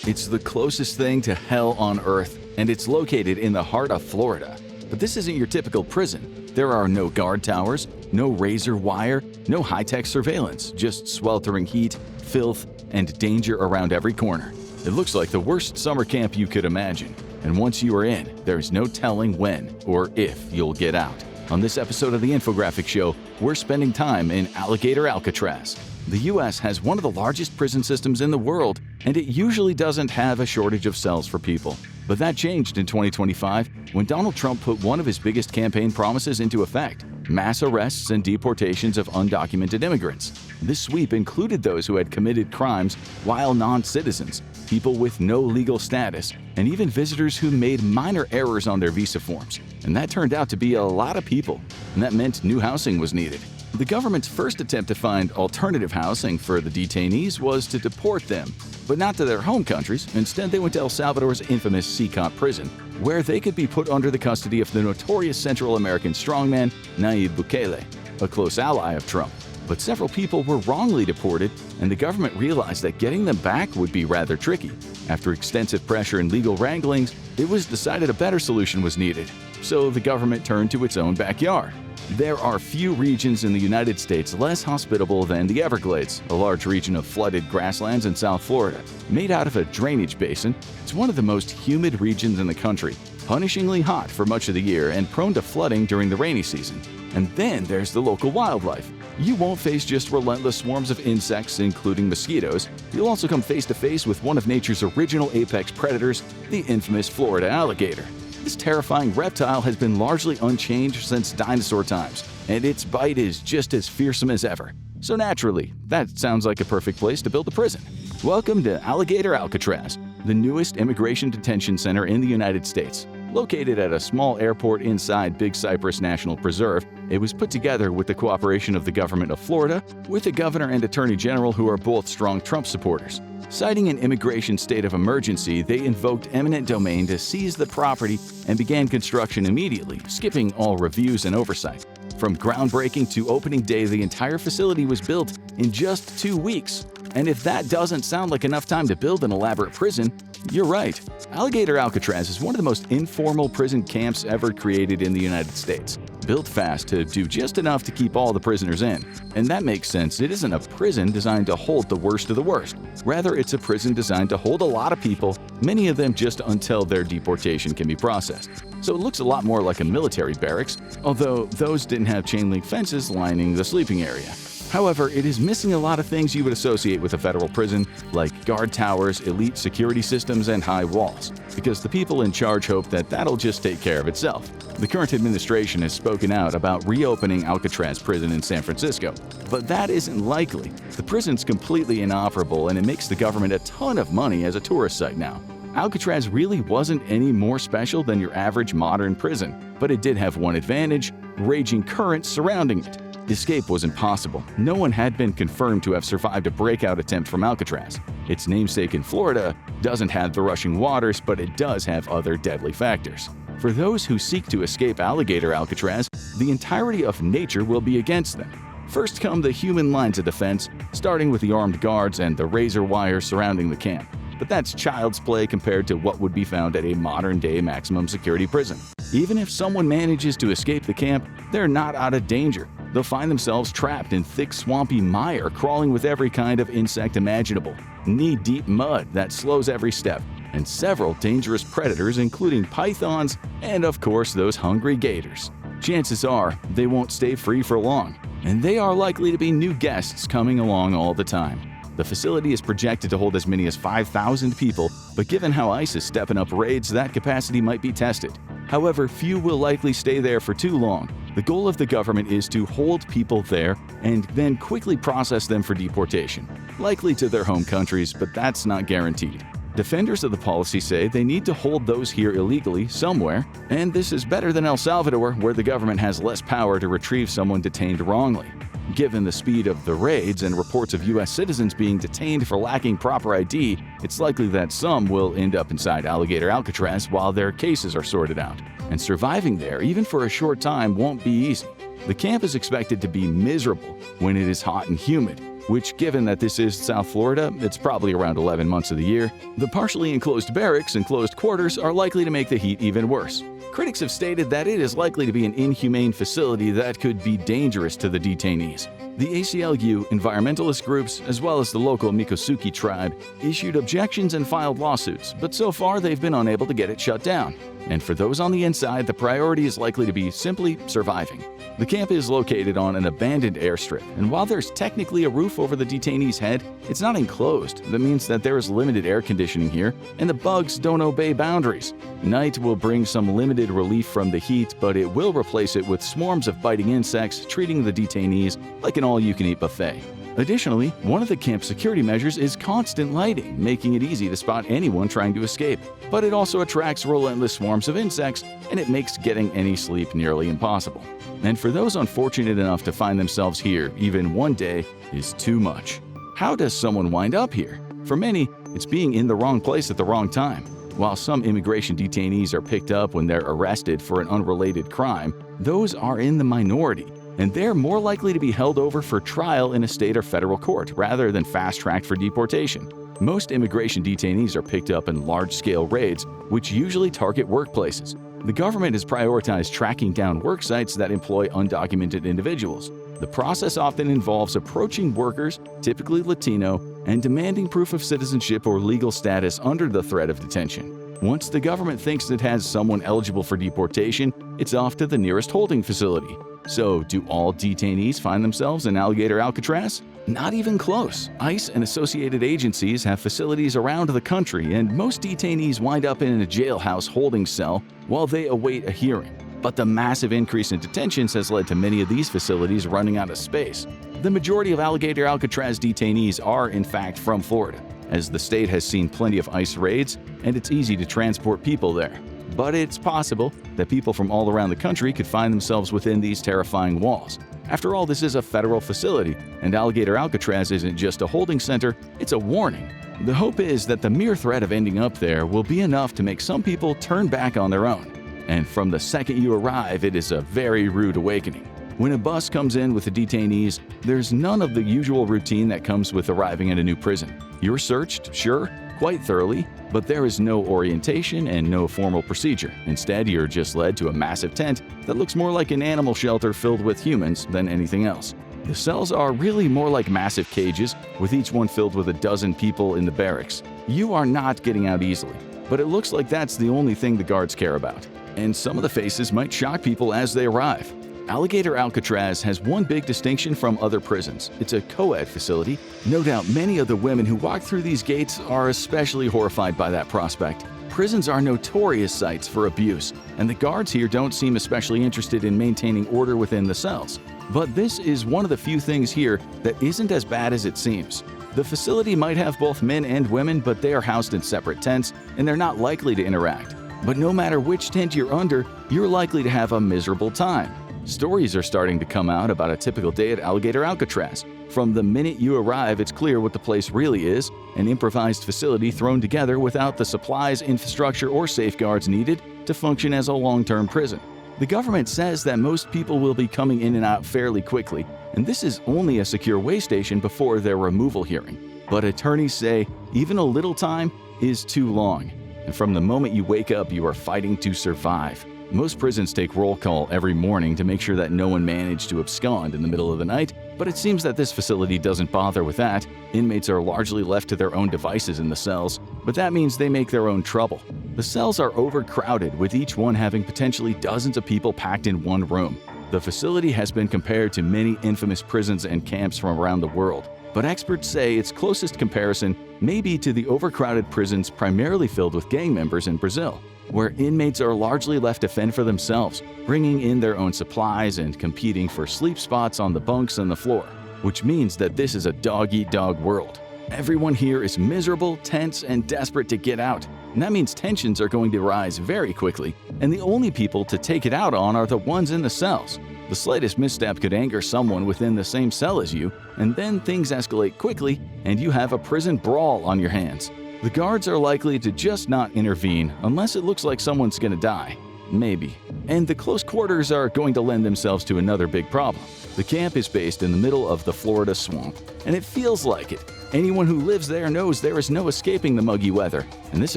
It's the closest thing to hell on Earth, and it's located in the heart of Florida. But this isn't your typical prison. There are no guard towers, no razor wire, no high-tech surveillance, just sweltering heat, filth, and danger around every corner. It looks like the worst summer camp you could imagine. And once you are in, there's no telling when or if you'll get out. On this episode of the Infographic Show, we're spending time in Alligator Alcatraz. The U.S. has one of the largest prison systems in the world, and it usually doesn't have a shortage of cells for people. But that changed in 2025 when Donald Trump put one of his biggest campaign promises into effect: mass arrests and deportations of undocumented immigrants. This sweep included those who had committed crimes while non-citizens, people with no legal status, and even visitors who made minor errors on their visa forms. And that turned out to be a lot of people, and that meant new housing was needed. The government's first attempt to find alternative housing for the detainees was to deport them, but not to their home countries. Instead, they went to El Salvador's infamous Secot prison, where they could be put under the custody of the notorious Central American strongman Nayib Bukele, a close ally of Trump. But several people were wrongly deported, and the government realized that getting them back would be rather tricky. After extensive pressure and legal wranglings, it was decided a better solution was needed. So the government turned to its own backyard. There are few regions in the United States less hospitable than the Everglades, a large region of flooded grasslands in South Florida. Made out of a drainage basin, it's one of the most humid regions in the country, punishingly hot for much of the year and prone to flooding during the rainy season. And then there's the local wildlife. You won't face just relentless swarms of insects, including mosquitoes. You'll also come face to face with one of nature's original apex predators, the infamous Florida alligator. This terrifying reptile has been largely unchanged since dinosaur times, and its bite is just as fearsome as ever. So naturally, that sounds like a perfect place to build a prison. Welcome to Alligator Alcatraz, the newest immigration detention center in the United States. Located at a small airport inside Big Cypress National Preserve, it was put together with the cooperation of the government of Florida, with the governor and attorney general who are both strong Trump supporters. Citing an immigration state of emergency, they invoked eminent domain to seize the property and began construction immediately, skipping all reviews and oversight. From groundbreaking to opening day, the entire facility was built in just 2 weeks. And if that doesn't sound like enough time to build an elaborate prison, you're right. Alligator Alcatraz is one of the most informal prison camps ever created in the United States. Built fast to do just enough to keep all the prisoners in. And that makes sense. It isn't a prison designed to hold the worst of the worst. Rather, it's a prison designed to hold a lot of people, many of them just until their deportation can be processed. So it looks a lot more like a military barracks, although those didn't have chain link fences lining the sleeping area. However, it is missing a lot of things you would associate with a federal prison, like guard towers, elite security systems, and high walls, because the people in charge hope that that'll just take care of itself. The current administration has spoken out about reopening Alcatraz prison in San Francisco, but that isn't likely. The prison's completely inoperable, and it makes the government a ton of money as a tourist site now. Alcatraz really wasn't any more special than your average modern prison, but it did have one advantage: raging currents surrounding it. Escape was impossible. No one had been confirmed to have survived a breakout attempt from Alcatraz. Its namesake in Florida doesn't have the rushing waters, but it does have other deadly factors. For those who seek to escape Alligator Alcatraz, the entirety of nature will be against them. First come the human lines of defense, starting with the armed guards and the razor wire surrounding the camp. But that's child's play compared to what would be found at a modern-day maximum security prison. Even if someone manages to escape the camp, they're not out of danger. They'll find themselves trapped in thick, swampy mire, crawling with every kind of insect imaginable, knee-deep mud that slows every step, and several dangerous predators including pythons and, of course, those hungry gators. Chances are they won't stay free for long, and they are likely to be new guests coming along all the time. The facility is projected to hold as many as 5,000 people, but given how ICE is stepping up raids, that capacity might be tested. However, few will likely stay there for too long. The goal of the government is to hold people there and then quickly process them for deportation, likely to their home countries, but that's not guaranteed. Defenders of the policy say they need to hold those here illegally somewhere, and this is better than El Salvador, where the government has less power to retrieve someone detained wrongly. Given the speed of the raids and reports of U.S. citizens being detained for lacking proper ID, it's likely that some will end up inside Alligator Alcatraz while their cases are sorted out. And surviving there, even for a short time, won't be easy. The camp is expected to be miserable when it is hot and humid, which, given that this is South Florida, it's probably around 11 months of the year. The partially enclosed barracks and closed quarters are likely to make the heat even worse. Critics have stated that it is likely to be an inhumane facility that could be dangerous to the detainees. The ACLU, environmentalist groups, as well as the local Miccosukee tribe, issued objections and filed lawsuits, but so far they've been unable to get it shut down. And for those on the inside, the priority is likely to be simply surviving. The camp is located on an abandoned airstrip, and while there's technically a roof over the detainee's head, it's not enclosed. That means that there is limited air conditioning here, and the bugs don't obey boundaries. Night will bring some limited relief from the heat, but it will replace it with swarms of biting insects, treating the detainees like an all-you-can-eat buffet. Additionally, one of the camp's security measures is constant lighting, making it easy to spot anyone trying to escape. But it also attracts relentless swarms of insects, and it makes getting any sleep nearly impossible. And for those unfortunate enough to find themselves here, even one day is too much. How does someone wind up here? For many, it's being in the wrong place at the wrong time. While some immigration detainees are picked up when they're arrested for an unrelated crime, those are in the minority, and they're more likely to be held over for trial in a state or federal court rather than fast-tracked for deportation. Most immigration detainees are picked up in large-scale raids, which usually target workplaces. The government has prioritized tracking down work sites that employ undocumented individuals. The process often involves approaching workers, typically Latino, and demanding proof of citizenship or legal status under the threat of detention. Once the government thinks it has someone eligible for deportation, it's off to the nearest holding facility. So, do all detainees find themselves in Alligator Alcatraz? Not even close. ICE and associated agencies have facilities around the country, and most detainees wind up in a jailhouse holding cell while they await a hearing. But the massive increase in detentions has led to many of these facilities running out of space. The majority of Alligator Alcatraz detainees are, in fact, from Florida, as the state has seen plenty of ICE raids, and it's easy to transport people there. But it's possible that people from all around the country could find themselves within these terrifying walls. After all, this is a federal facility, and Alligator Alcatraz isn't just a holding center, it's a warning. The hope is that the mere threat of ending up there will be enough to make some people turn back on their own. And from the second you arrive, it is a very rude awakening. When a bus comes in with the detainees, there's none of the usual routine that comes with arriving at a new prison. You're searched, sure, quite thoroughly, but there is no orientation and no formal procedure. Instead, you're just led to a massive tent that looks more like an animal shelter filled with humans than anything else. The cells are really more like massive cages, with each one filled with a dozen people in the barracks. You are not getting out easily, but it looks like that's the only thing the guards care about. And some of the faces might shock people as they arrive. Alligator Alcatraz has one big distinction from other prisons. It's a co-ed facility. No doubt many of the women who walk through these gates are especially horrified by that prospect. Prisons are notorious sites for abuse, and the guards here don't seem especially interested in maintaining order within the cells. But this is one of the few things here that isn't as bad as it seems. The facility might have both men and women, but they are housed in separate tents, and they're not likely to interact. But no matter which tent you're under, you're likely to have a miserable time. Stories are starting to come out about a typical day at Alligator Alcatraz. From the minute you arrive, it's clear what the place really is: an improvised facility thrown together without the supplies, infrastructure, or safeguards needed to function as a long-term prison. The government says that most people will be coming in and out fairly quickly, and this is only a secure way station before their removal hearing. But attorneys say even a little time is too long, and from the moment you wake up, you are fighting to survive. Most prisons take roll call every morning to make sure that no one managed to abscond in the middle of the night, but it seems that this facility doesn't bother with that. Inmates are largely left to their own devices in the cells, but that means they make their own trouble. The cells are overcrowded, with each one having potentially dozens of people packed in one room. The facility has been compared to many infamous prisons and camps from around the world, but experts say its closest comparison may be to the overcrowded prisons primarily filled with gang members in Brazil, where inmates are largely left to fend for themselves, bringing in their own supplies and competing for sleep spots on the bunks and the floor, which means that this is a dog-eat-dog world. Everyone here is miserable, tense, and desperate to get out, and that means tensions are going to rise very quickly, and the only people to take it out on are the ones in the cells. The slightest misstep could anger someone within the same cell as you, and then things escalate quickly, and you have a prison brawl on your hands. The guards are likely to just not intervene unless it looks like someone's gonna die. Maybe. And the close quarters are going to lend themselves to another big problem. The camp is based in the middle of the Florida swamp, and it feels like it. Anyone who lives there knows there is no escaping the muggy weather, and this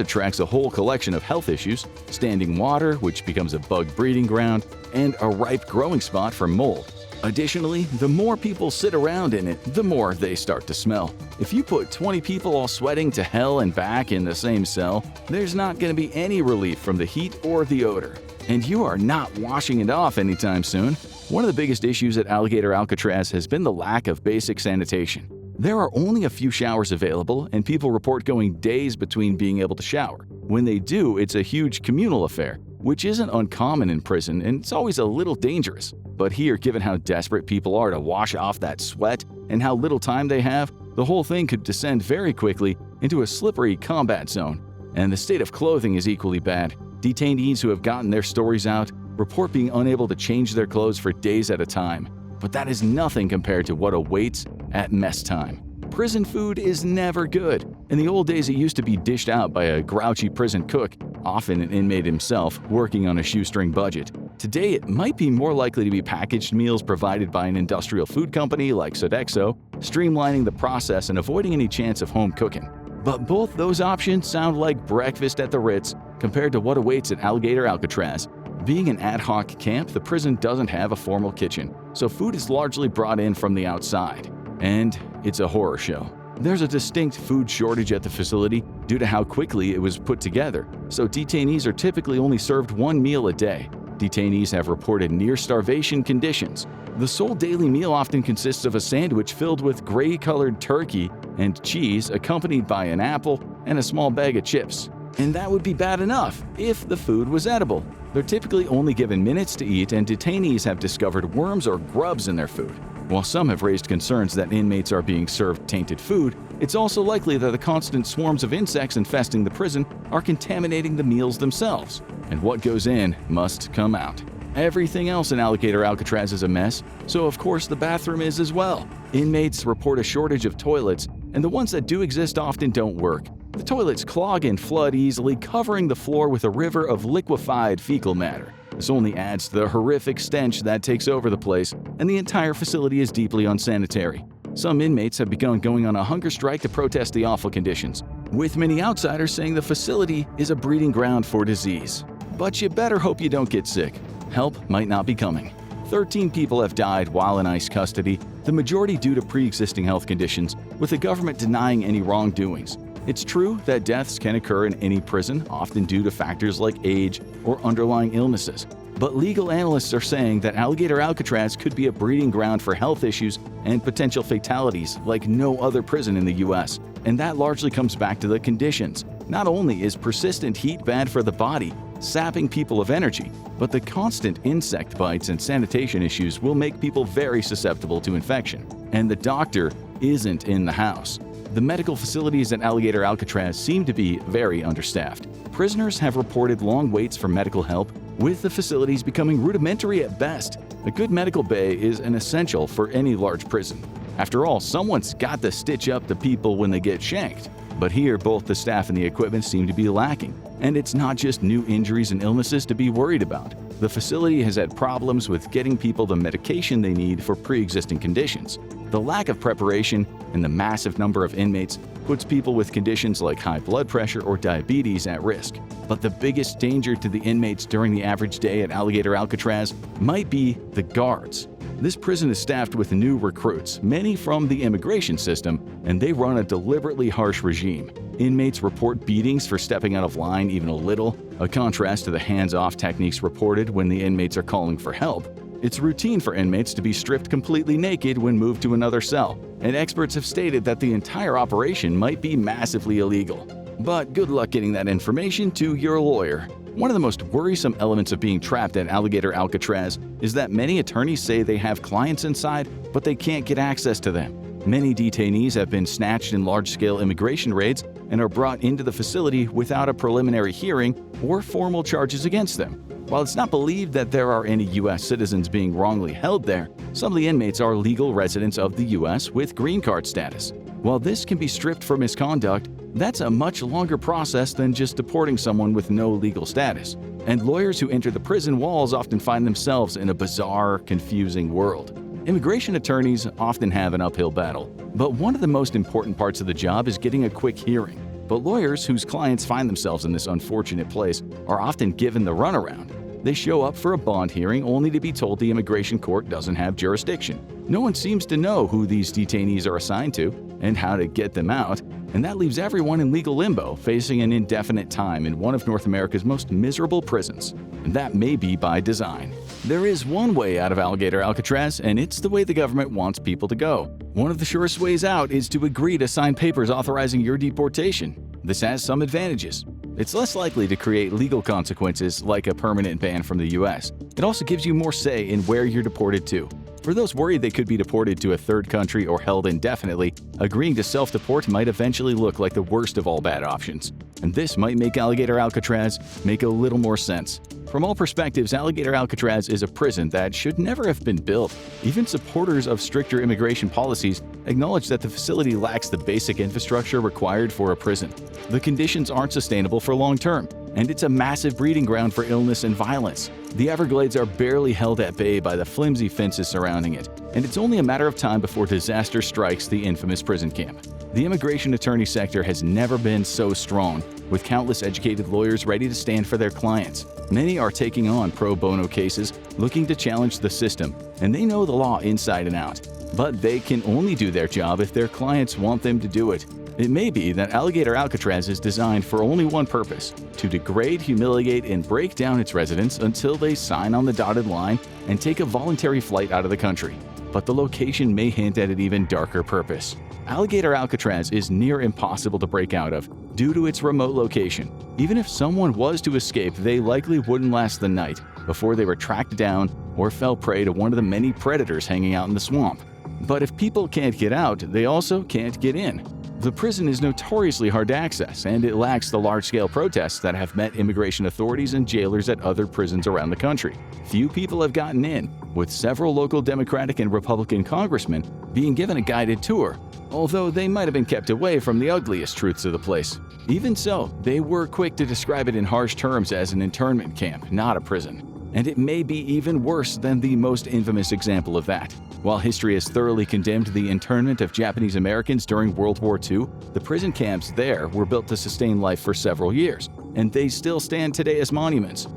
attracts a whole collection of health issues: standing water, which becomes a bug breeding ground, and a ripe growing spot for mold. Additionally, the more people sit around in it, the more they start to smell. If you put 20 people all sweating to hell and back in the same cell, there's not going to be any relief from the heat or the odor. And you are not washing it off anytime soon. One of the biggest issues at Alligator Alcatraz has been the lack of basic sanitation. There are only a few showers available, and people report going days between being able to shower. When they do, it's a huge communal affair, which isn't uncommon in prison, and it's always a little dangerous. But here, given how desperate people are to wash off that sweat and how little time they have, the whole thing could descend very quickly into a slippery combat zone. And the state of clothing is equally bad. Detainees who have gotten their stories out report being unable to change their clothes for days at a time. But that is nothing compared to what awaits at mess time. Prison food is never good. In the old days, it used to be dished out by a grouchy prison cook, often an inmate himself, working on a shoestring budget. Today, it might be more likely to be packaged meals provided by an industrial food company like Sodexo, streamlining the process and avoiding any chance of home cooking. But both those options sound like breakfast at the Ritz compared to what awaits at Alligator Alcatraz. Being an ad hoc camp, the prison doesn't have a formal kitchen, so food is largely brought in from the outside. And it's a horror show. There's a distinct food shortage at the facility due to how quickly it was put together, so detainees are typically only served one meal a day. Detainees have reported near-starvation conditions. The sole daily meal often consists of a sandwich filled with gray-colored turkey and cheese accompanied by an apple and a small bag of chips. And that would be bad enough if the food was edible. They're typically only given minutes to eat, and detainees have discovered worms or grubs in their food. While some have raised concerns that inmates are being served tainted food, it's also likely that the constant swarms of insects infesting the prison are contaminating the meals themselves. And what goes in must come out. Everything else in Alligator Alcatraz is a mess, so of course the bathroom is as well. Inmates report a shortage of toilets, and the ones that do exist often don't work. The toilets clog and flood easily, covering the floor with a river of liquefied fecal matter. This only adds to the horrific stench that takes over the place, and the entire facility is deeply unsanitary. Some inmates have begun going on a hunger strike to protest the awful conditions, with many outsiders saying the facility is a breeding ground for disease. But you better hope you don't get sick. Help might not be coming. 13 people have died while in ICE custody, the majority due to pre-existing health conditions, with the government denying any wrongdoings. It's true that deaths can occur in any prison, often due to factors like age or underlying illnesses. But legal analysts are saying that Alligator Alcatraz could be a breeding ground for health issues and potential fatalities like no other prison in the U.S. And that largely comes back to the conditions. Not only is persistent heat bad for the body, sapping people of energy, but the constant insect bites and sanitation issues will make people very susceptible to infection. And the doctor isn't in the house. The medical facilities at Alligator Alcatraz seem to be very understaffed. Prisoners have reported long waits for medical help, with the facilities becoming rudimentary at best. A good medical bay is an essential for any large prison. After all, someone's got to stitch up the people when they get shanked. But here, both the staff and the equipment seem to be lacking. And it's not just new injuries and illnesses to be worried about. The facility has had problems with getting people the medication they need for pre-existing conditions. The lack of preparation and the massive number of inmates puts people with conditions like high blood pressure or diabetes at risk. But the biggest danger to the inmates during the average day at Alligator Alcatraz might be the guards. This prison is staffed with new recruits, many from the immigration system, and they run a deliberately harsh regime. Inmates report beatings for stepping out of line even a little, a contrast to the hands-off techniques reported when the inmates are calling for help. It's routine for inmates to be stripped completely naked when moved to another cell, and experts have stated that the entire operation might be massively illegal. But good luck getting that information to your lawyer. One of the most worrisome elements of being trapped at Alligator Alcatraz is that many attorneys say they have clients inside, but they can't get access to them. Many detainees have been snatched in large-scale immigration raids and are brought into the facility without a preliminary hearing or formal charges against them. While it's not believed that there are any U.S. citizens being wrongly held there, some of the inmates are legal residents of the U.S. with green card status. While this can be stripped for misconduct, That's a much longer process than just deporting someone with no legal status. And lawyers who enter the prison walls often find themselves in a bizarre, confusing world. Immigration attorneys often have an uphill battle, but one of the most important parts of the job is getting a quick hearing. But lawyers whose clients find themselves in this unfortunate place are often given the runaround. They show up for a bond hearing only to be told the immigration court doesn't have jurisdiction. No one seems to know who these detainees are assigned to and how to get them out, and that leaves everyone in legal limbo, facing an indefinite time in one of North America's most miserable prisons. And that may be by design. There is one way out of Alligator Alcatraz, and it's the way the government wants people to go. One of the surest ways out is to agree to sign papers authorizing your deportation. This has some advantages. It's less likely to create legal consequences like a permanent ban from the US. It also gives you more say in where you're deported to. For those worried they could be deported to a third country or held indefinitely, agreeing to self-deport might eventually look like the worst of all bad options. And this might make Alligator Alcatraz make a little more sense. From all perspectives, Alligator Alcatraz is a prison that should never have been built. Even supporters of stricter immigration policies acknowledge that the facility lacks the basic infrastructure required for a prison. The conditions aren't sustainable for long term, and it's a massive breeding ground for illness and violence. The Everglades are barely held at bay by the flimsy fences surrounding it, and it's only a matter of time before disaster strikes the infamous prison camp. The immigration attorney sector has never been so strong, with countless educated lawyers ready to stand for their clients. Many are taking on pro bono cases, looking to challenge the system, and they know the law inside and out. But they can only do their job if their clients want them to do it. It may be that Alligator Alcatraz is designed for only one purpose: to degrade, humiliate, and break down its residents until they sign on the dotted line and take a voluntary flight out of the country. But the location may hint at an even darker purpose. Alligator Alcatraz is near impossible to break out of due to its remote location. Even if someone was to escape, they likely wouldn't last the night before they were tracked down or fell prey to one of the many predators hanging out in the swamp. But if people can't get out, they also can't get in. The prison is notoriously hard to access, and it lacks the large-scale protests that have met immigration authorities and jailers at other prisons around the country. Few people have gotten in, with several local Democratic and Republican congressmen being given a guided tour, although they might have been kept away from the ugliest truths of the place. Even so, they were quick to describe it in harsh terms as an internment camp, not a prison. And it may be even worse than the most infamous example of that. While history has thoroughly condemned the internment of Japanese Americans during World War II, the prison camps there were built to sustain life for several years, and they still stand today as monuments.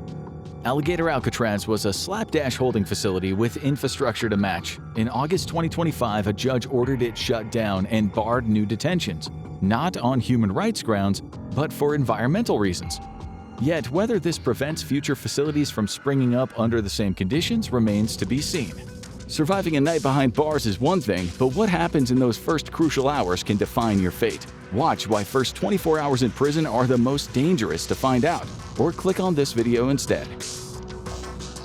Alligator Alcatraz was a slapdash holding facility with infrastructure to match. In August 2025, a judge ordered it shut down and barred new detentions, not on human rights grounds, but for environmental reasons. Yet, whether this prevents future facilities from springing up under the same conditions remains to be seen. Surviving a night behind bars is one thing, but what happens in those first crucial hours can define your fate. Watch why first 24 hours in prison are the most dangerous to find out, or click on this video instead.